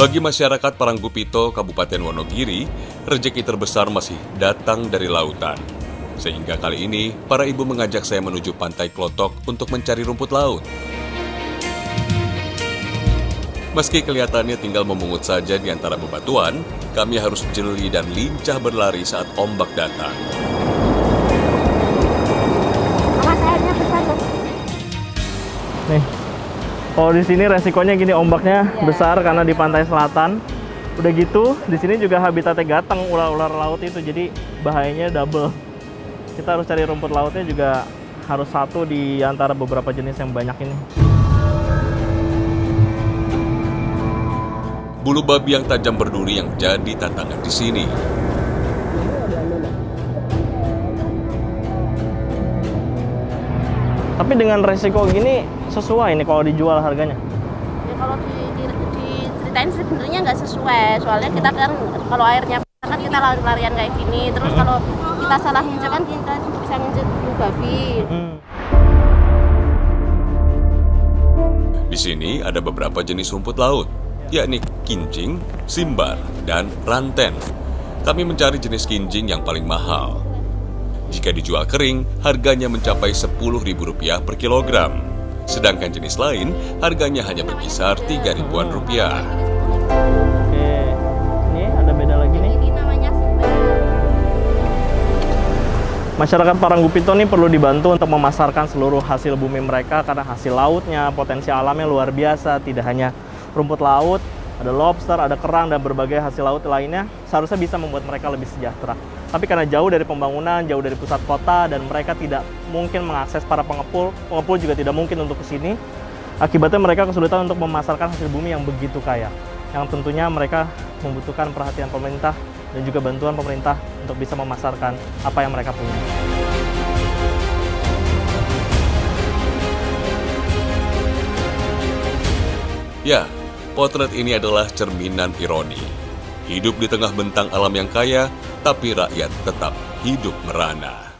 Bagi masyarakat Paranggupito, Kabupaten Wonogiri, rezeki terbesar masih datang dari lautan. Sehingga kali ini, para ibu mengajak saya menuju Pantai Klotok untuk mencari rumput laut. Meski kelihatannya tinggal memungut saja di antara bebatuan, kami harus jeli dan lincah berlari saat ombak datang. Nih, kalau di sini resikonya gini, ombaknya besar karena di pantai selatan. Udah gitu, di sini juga habitatnya gateng, ular-ular laut itu, jadi bahayanya double. Kita harus cari rumput lautnya juga harus satu di antara beberapa jenis yang banyak ini. Bulu babi yang tajam berduri yang jadi tantangan di sini. Tapi dengan resiko gini sesuai nih kalau dijual harganya? Ya, kalau diceritain sebenarnya nggak sesuai, soalnya kita kan kalau airnya kan kita lari-larian kayak gini, terus kalau kita salah nginjek kan kita bisa nginjek bulu babi. Di sini ada beberapa jenis rumput laut, yakni kincing, simbar, dan ranten. Kami mencari jenis kincing yang paling mahal. Jika dijual kering, harganya mencapai Rp10.000 per kilogram. Sedangkan jenis lain, harganya hanya berkisar Rp3.000-an. Oke, ini ada beda lagi nih. Ini namanya simbar. Masyarakat Paranggupito nih perlu dibantu untuk memasarkan seluruh hasil bumi mereka karena hasil lautnya, potensi alamnya luar biasa. Tidak hanya rumput laut, ada lobster, ada kerang, dan berbagai hasil laut lainnya seharusnya bisa membuat mereka lebih sejahtera. Tapi karena jauh dari pembangunan, jauh dari pusat kota, dan mereka tidak mungkin mengakses para pengepul juga tidak mungkin untuk ke sini. Akibatnya mereka kesulitan untuk memasarkan hasil bumi yang begitu kaya. Yang tentunya mereka membutuhkan perhatian pemerintah dan juga bantuan pemerintah untuk bisa memasarkan apa yang mereka punya. Ya, potret ini adalah cerminan ironi. Hidup di tengah bentang alam yang kaya, tapi rakyat tetap hidup merana.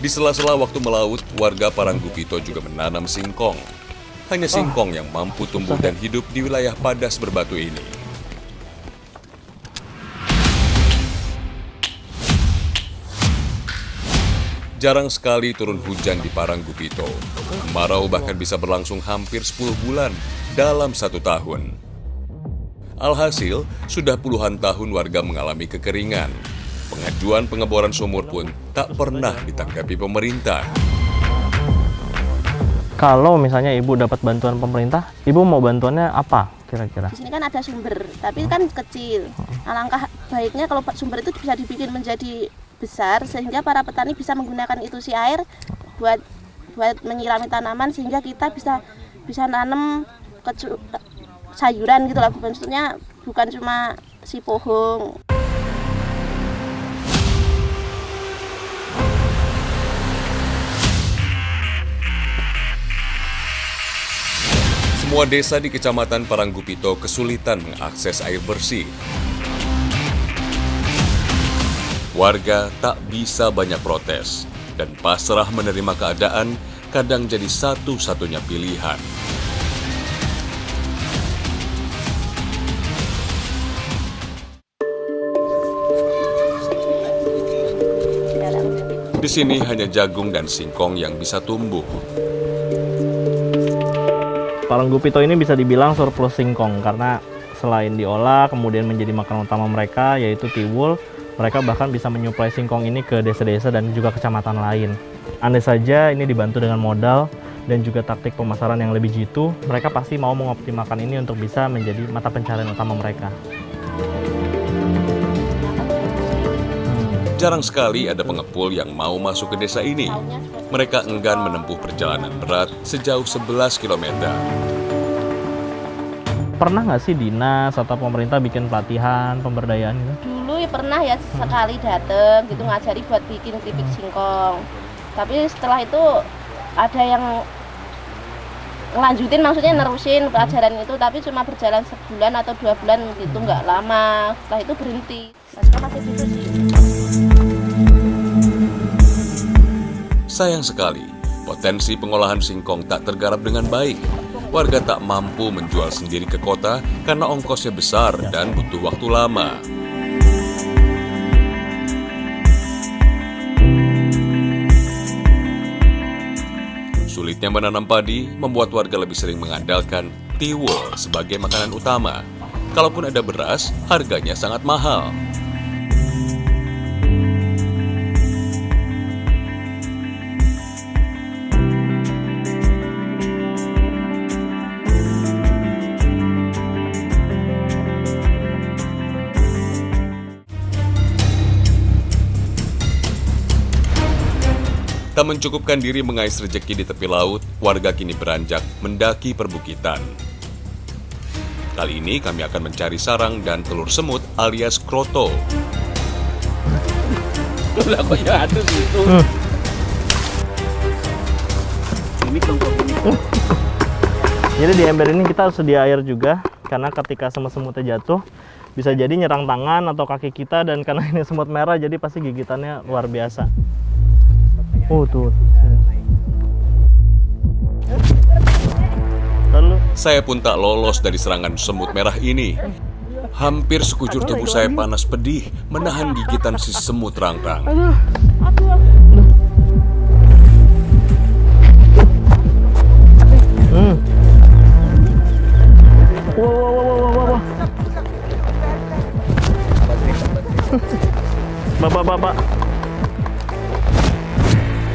Di sela-sela waktu melaut, warga Paranggupito juga menanam singkong. Hanya singkong yang mampu tumbuh dan hidup di wilayah padas berbatu ini. Jarang sekali turun hujan di Paranggupito. Kemarau bahkan bisa berlangsung hampir 10 bulan dalam 1 tahun. Alhasil, sudah puluhan tahun warga mengalami kekeringan. Pengajuan pengeboran sumur pun tak pernah ditanggapi pemerintah. Kalau misalnya ibu dapat bantuan pemerintah, ibu mau bantuannya apa kira-kira? Di sini kan ada sumber, tapi kan kecil. Alangkah baiknya kalau sumber itu bisa dibikin menjadi besar sehingga para petani bisa menggunakan itu si air buat menyirami tanaman sehingga kita bisa nanam sayuran gitu lah, maksudnya bukan cuma si pohon. Semua desa di Kecamatan Paranggupito kesulitan mengakses air bersih. Warga tak bisa banyak protes, dan pasrah menerima keadaan kadang jadi satu-satunya pilihan. Di sini hanya jagung dan singkong yang bisa tumbuh. Paranggupito ini bisa dibilang surplus singkong karena selain diolah kemudian menjadi makanan utama mereka yaitu tiwul. Mereka bahkan bisa menyuplai singkong ini ke desa-desa dan juga kecamatan lain. Andai saja ini dibantu dengan modal dan juga taktik pemasaran yang lebih jitu, mereka pasti mau mengoptimalkan ini untuk bisa menjadi mata pencarian utama mereka. Jarang sekali ada pengepul yang mau masuk ke desa ini. Mereka enggan menempuh perjalanan berat sejauh 11 km. Pernah nggak sih dinas atau pemerintah bikin pelatihan, pemberdayaan gitu? Dulu ya pernah ya sekali dateng gitu ngajari buat bikin keripik singkong. Tapi setelah itu ada yang ngelanjutin, maksudnya nerusin pelajaran itu, tapi cuma berjalan sebulan atau 2 bulan gitu, nggak lama. Setelah itu berhenti. Masih gitu sih. Sayang sekali, potensi pengolahan singkong tak tergarap dengan baik. Warga tak mampu menjual sendiri ke kota karena ongkosnya besar dan butuh waktu lama. Sulitnya menanam padi membuat warga lebih sering mengandalkan tiwul sebagai makanan utama. Kalaupun ada beras, harganya sangat mahal. Tak mencukupkan diri mengais rejeki di tepi laut, warga kini beranjak mendaki perbukitan. Kali ini kami akan mencari sarang dan telur semut alias kroto. Jadi di ember ini kita harus sedia air juga, karena ketika semut-semutnya jatuh, bisa jadi nyerang tangan atau kaki kita, dan karena ini semut merah, jadi pasti gigitannya luar biasa. Oh tuh. Lalu Saya pun tak lolos dari serangan semut merah ini. Hampir sekujur tubuh saya panas pedih menahan gigitan si semut rang-rang. Wow. Bapak.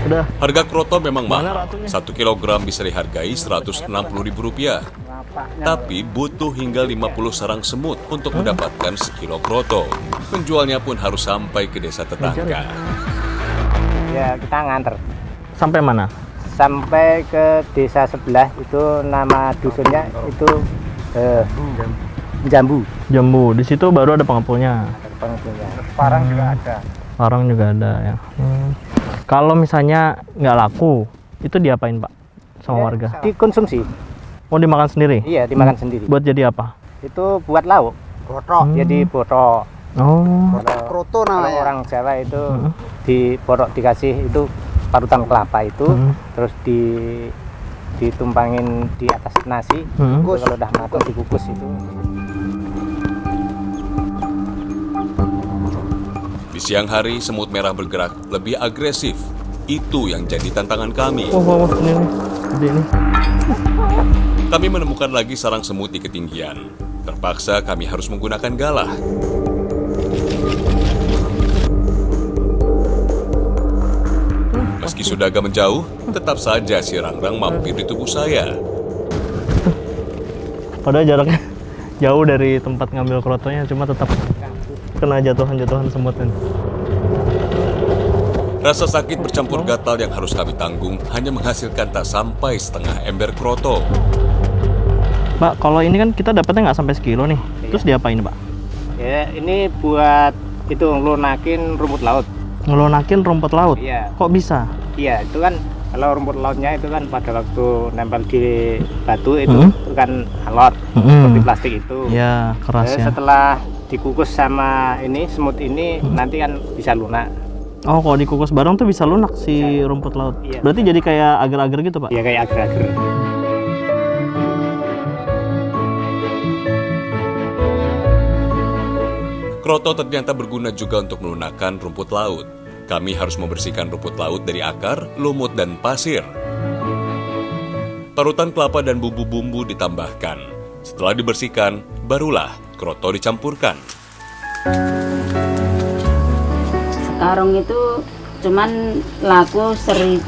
Udah. Harga kroto memang Mana mahal. ratunya? 1 kilogram bisa dihargai Rp160.000. Tapi butuh hingga 50 sarang semut untuk mendapatkan sekilo kroto. Penjualnya pun harus sampai ke desa tetangga. Ya, kita nganter Sampai mana? sampai ke desa sebelah. Itu nama dusunnya itu Jambu. Jambu. Di situ baru ada pengepulnya. Parang juga ada. Orang juga ada ya. Kalau misalnya nggak laku, itu diapain Pak sama warga? Dikonsumsi. Mau dimakan sendiri? Iya, dimakan sendiri. Buat jadi apa? Itu buat lauk. Botok. Jadi botok. Oh. Kroto namanya. Orang Jawa itu dibotok, dikasih itu parutan kelapa itu, terus ditumpangin di atas nasi. Terus kalau udah matang dikukus itu. Di siang hari, semut merah bergerak lebih agresif. Itu yang jadi tantangan kami. Wah, ini nih. Gede nih. Kami menemukan lagi sarang semut di ketinggian. Terpaksa kami harus menggunakan galah. Meski sudah agak menjauh, tetap saja si rang-rang mampir di tubuh saya. Padahal jaraknya jauh dari tempat ngambil krotonya, cuma tetap kena jatuhan semut ini. Rasa sakit bercampur gatal yang harus kami tanggung hanya menghasilkan tak sampai setengah ember kroto. Pak, kalau ini kan kita dapatnya nggak sampai sekilo nih. Terus diapain Pak? Ya, ini buat itu ngelunakin rumput laut. Ngelunakin rumput laut? Iya. Kok bisa? Iya, itu kan kalau rumput lautnya itu kan pada waktu nempel di batu itu kan alot seperti plastik itu. Ya, keras ya. Setelah dikukus sama ini semut ini nanti kan bisa lunak. Oh, kalau dikukus bareng tuh bisa lunak si rumput laut. Iya. Berarti jadi kayak agar-agar gitu Pak? Ya kayak agar-agar. Kroto ternyata berguna juga untuk melunakkan rumput laut. Kami harus membersihkan rumput laut dari akar, lumut, dan pasir. Parutan kelapa dan bumbu-bumbu ditambahkan. Setelah dibersihkan, barulah kroto dicampurkan. Sekarang itu cuman laku 130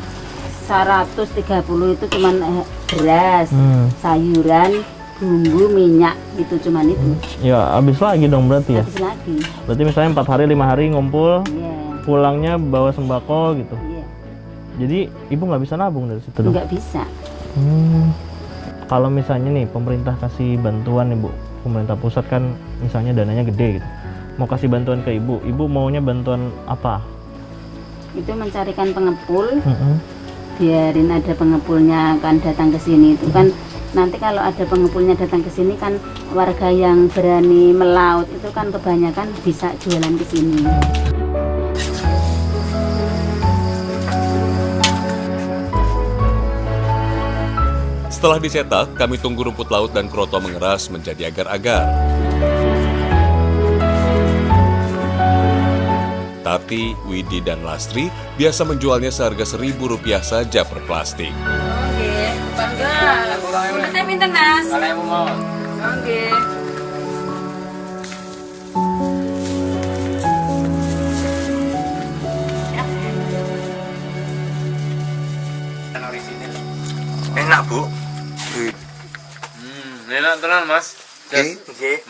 itu cuman beras, sayuran, bumbu, minyak itu cuman itu. Ya, habis lagi dong berarti ya? Habis lagi. Berarti misalnya 4 hari, 5 hari ngumpul, Iya. pulangnya bawa sembako gitu. Iya. Jadi ibu nggak bisa nabung dari situ dong? Enggak bisa. Kalau misalnya nih pemerintah kasih bantuan nih Bu, pemerintah pusat kan misalnya dananya gede gitu, mau kasih bantuan ke ibu maunya bantuan apa? Itu mencarikan pengepul, biarin ada pengepulnya kan datang ke sini itu kan. Nanti kalau ada pengepulnya datang ke sini kan warga yang berani melaut itu kan kebanyakan bisa jualan ke sini. Setelah dicetak, kami tunggu rumput laut dan kroto mengeras menjadi agar-agar. Tati, Widi, dan Lastri biasa menjualnya seharga Rp1.000 saja per plastik. Oke, bangga. Udah pinter Nas. Oke. Enak, Bu. Enak tenan, Mas. Oke.